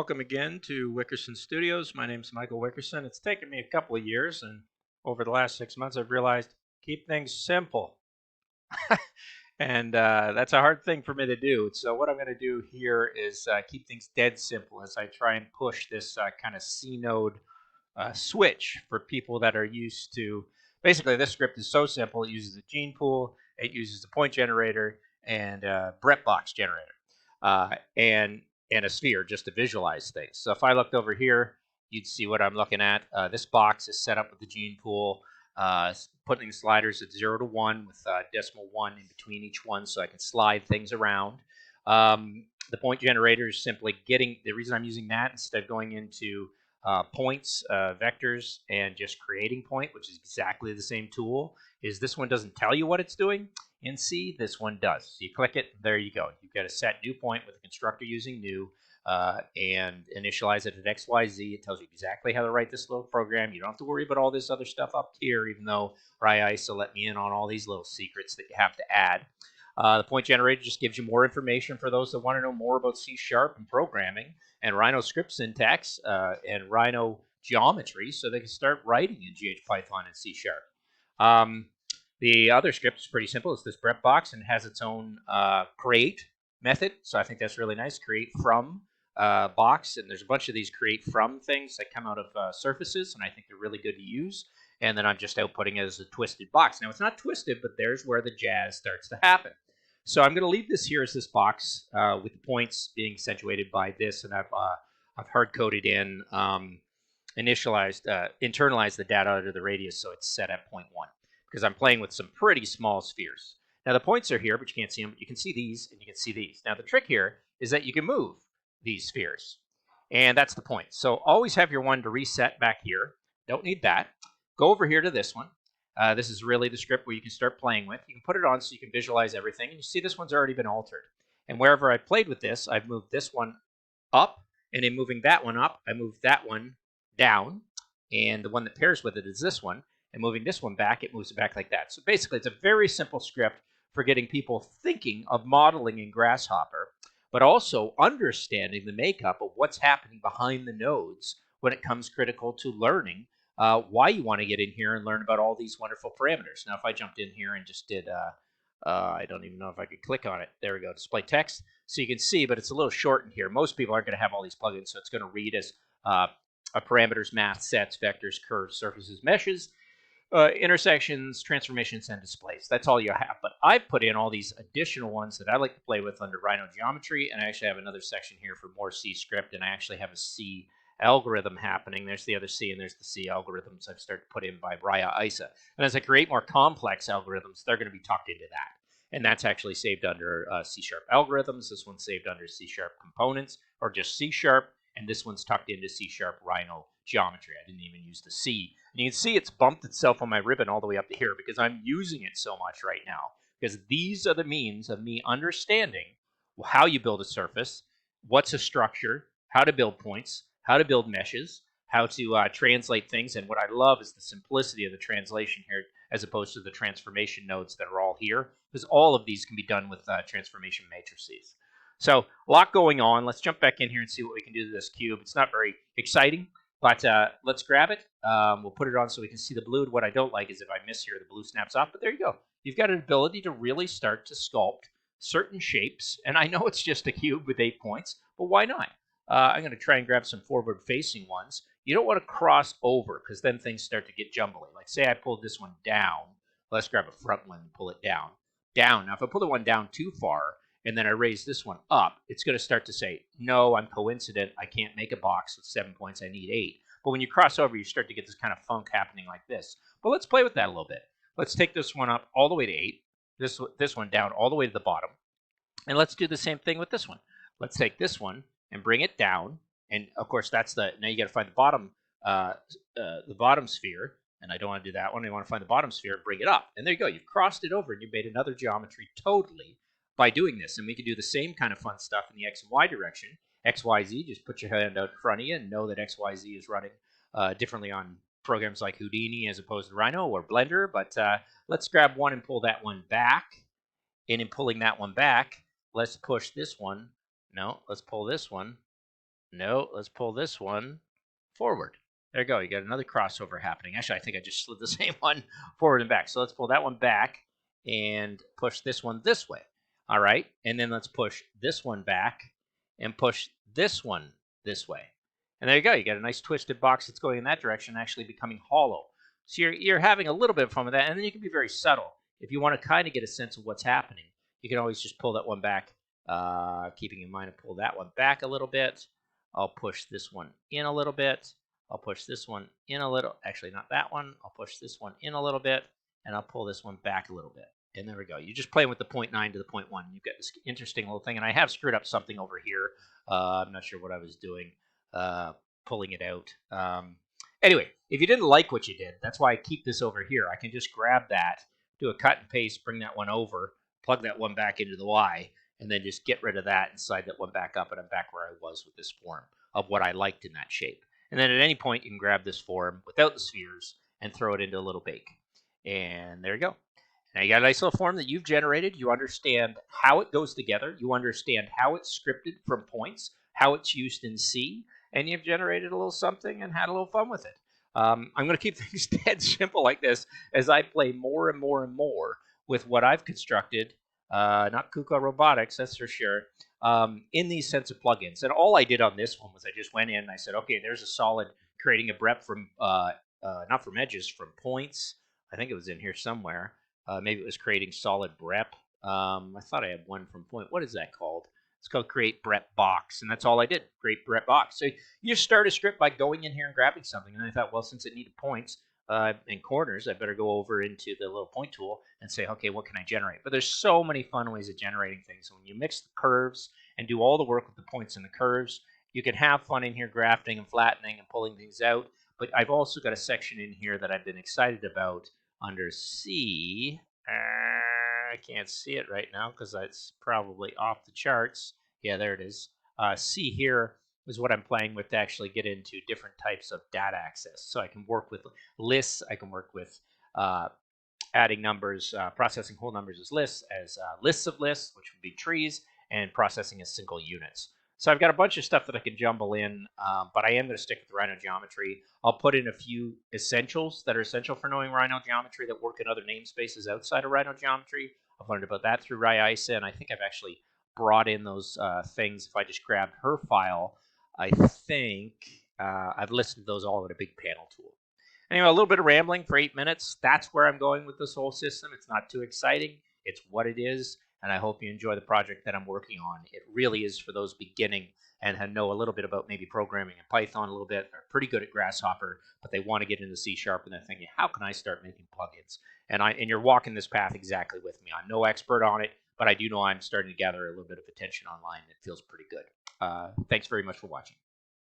Welcome again to Wickerson Studios. My name is Michael Wickerson. It's taken me a couple of years, and over the last 6 months, I've realized keep things simple. And that's a hard thing for me to do. So what I'm going to do here is keep things dead simple as I try and push this kind of C node switch for people that are used to. Basically, this script is so simple. It uses a gene pool, it uses a point generator, and a Brett box generator, and a sphere just to visualize things. So if I looked over here, you'd see what I'm looking at. This box is set up with the gene pool, putting sliders at 0 to 1 with decimal 1 in between each one so I can slide things around. The point generator is simply getting, the reason I'm using that instead of going into points, vectors, and just creating point, which is exactly the same tool, is this one doesn't tell you what it's doing. In C, this one does. So you click it, there you go. You've got a set new point with a constructor using new and initialize it at XYZ. It tells you exactly how to write this little program. You don't have to worry about all this other stuff up here, even though RIISA let me in on all these little secrets that you have to add. The point generator just gives you more information for those that want to know more about C# and programming and Rhino script syntax and Rhino geometry so they can start writing in GH Python and C#. The other script is pretty simple. It's this Brett box and has its own create method. So I think that's really nice. Create from box. And there's a bunch of these create from things that come out of surfaces. And I think they're really good to use. And then I'm just outputting it as a twisted box. Now, it's not twisted, but there's where the jazz starts to happen. So I'm going to leave this here as this box with the points being accentuated by this. And I've hard-coded in, internalized the data out of the radius so it's set at 0.1. Because I'm playing with some pretty small spheres. Now, the points are here, but you can't see them. You can see these, and you can see these. Now, the trick here is that you can move these spheres, and that's the point. So always have your one to reset back here. Don't need that. Go over here to this one. This is really the script where you can start playing with. You can put it on so you can visualize everything, and you see this one's already been altered. And wherever I played with this, I've moved this one up, and in moving that one up, I moved that one down, and the one that pairs with it is this one. And moving this one back, it moves it back like that. So basically, it's a very simple script for getting people thinking of modeling in Grasshopper, but also understanding the makeup of what's happening behind the nodes when it comes critical to learning why you want to get in here and learn about all these wonderful parameters. Now, if I jumped in here and just did, I don't even know if I could click on it. There we go, display text. So you can see, but it's a little short in here. Most people aren't going to have all these plugins, so it's going to read as parameters, math, sets, vectors, curves, surfaces, meshes, intersections, transformations, and displays. That's all you have. But I've put in all these additional ones that I like to play with under Rhino geometry, and I actually have another section here for more C script, and I actually have a C algorithm happening. There's the other C, and there's the C algorithms I've started to put in by RIISA. And as I create more complex algorithms, they're going to be tucked into that. And that's actually saved under C# algorithms. This one's saved under C# components, or just C#. And this one's tucked into C# Rhino geometry. I didn't even use the C. And you can see it's bumped itself on my ribbon all the way up to here because I'm using it so much right now. Because these are the means of me understanding how you build a surface, what's a structure, how to build points, how to build meshes, how to translate things. And what I love is the simplicity of the translation here as opposed to the transformation nodes that are all here. Because all of these can be done with transformation matrices. So a lot going on. Let's jump back in here and see what we can do to this cube. It's not very exciting, but let's grab it. We'll put it on so we can see the blue. What I don't like is if I miss here, the blue snaps off. But there you go. You've got an ability to really start to sculpt certain shapes. And I know it's just a cube with 8 points, but why not? I'm going to try and grab some forward-facing ones. You don't want to cross over because then things start to get jumbly. Like say I pulled this one down. Let's grab a front one and pull it down. Down. Now if I pull the one down too far, and then I raise this one up, it's going to start to say, no, I'm coincident. I can't make a box with 7 points. I need 8. But when you cross over, you start to get this kind of funk happening like this. But let's play with that a little bit. Let's take this one up all the way to 8, this one down all the way to the bottom. And let's do the same thing with this one. Let's take this one and bring it down. And, of course, that's now you got to find the bottom sphere. And I don't want to do that one. I want to find the bottom sphere and bring it up. And there you go. You've crossed it over, and you've made another geometry totally by doing this. And we can do the same kind of fun stuff in the X and Y direction. XYZ, just put your hand out in front of you and know that XYZ is running differently on programs like Houdini as opposed to Rhino or Blender. But let's grab one and pull that one back. And in pulling that one back, let's push this one. No, let's pull this one No, let's pull this one forward. There you go. You got another crossover happening. Actually, I think I just slid the same one forward and back. So let's pull that one back and push this one this way. All right. And then let's push this one back and push this one this way. And there you go. You got a nice twisted box that's going in that direction, actually becoming hollow. So you're having a little bit of fun with that. And then you can be very subtle. If you want to kind of get a sense of what's happening, you can always just pull that one back, keeping in mind to pull that one back a little bit. I'll push this one in a little bit. I'll push this one in a little. Actually, not that one. I'll push this one in a little bit, and I'll pull this one back a little bit. And there we go. You're just playing with the 0.9 to the 0.1. You've got this interesting little thing. And I have screwed up something over here. I'm not sure what I was doing, pulling it out. Anyway, if you didn't like what you did, that's why I keep this over here. I can just grab that, do a cut and paste, bring that one over, plug that one back into the Y, and then just get rid of that and slide that one back up, and I'm back where I was with this form of what I liked in that shape. And then at any point, you can grab this form without the spheres and throw it into a little bake. And there you go. Now you got a nice little form that you've generated. You understand how it goes together. You understand how it's scripted from points, how it's used in C, and you've generated a little something and had a little fun with it. I'm going to keep things dead simple like this as I play more and more and more with what I've constructed. Not KUKA Robotics, that's for sure, in these sense of plugins. And all I did on this one was I just went in and I said, okay, there's a solid creating a brep from, not from edges, from points. I think it was in here somewhere. Maybe it was creating solid brep. I thought I had one from point. What is that called? It's called create brep box, and that's all I did, create brep box. So you start a script by going in here and grabbing something, and I thought, well, since it needed points, and corners, I better go over into the little point tool and say, okay, what can I generate? But there's so many fun ways of generating things. When you mix the curves and do all the work with the points and the curves, you can have fun in here grafting and flattening and pulling things out. But I've also got a section in here that I've been excited about under C. I can't see it right now because it's probably off the charts. Yeah, there it is. C here is what I'm playing with to actually get into different types of data access. So I can work with lists. I can work with adding numbers, processing whole numbers as lists of lists, which would be trees, and processing as single units. So I've got a bunch of stuff that I can jumble in, but I am going to stick with the Rhino geometry. I'll put in a few essentials that are essential for knowing Rhino geometry that work in other namespaces outside of Rhino geometry. I've learned about that through Raisa, and I think I've actually brought in those things. If I just grabbed her file, I think I've listed those all in a big panel tool. Anyway, a little bit of rambling for 8 minutes. That's where I'm going with this whole system. It's not too exciting. It's what it is, and I hope you enjoy the project that I'm working on. It really is for those beginning and know a little bit about maybe programming in Python a little bit. They're pretty good at Grasshopper, but they want to get into C# and they're thinking, how can I start making plugins? And you're walking this path exactly with me. I'm no expert on it, but I do know I'm starting to gather a little bit of attention online. It feels pretty good. Thanks very much for watching.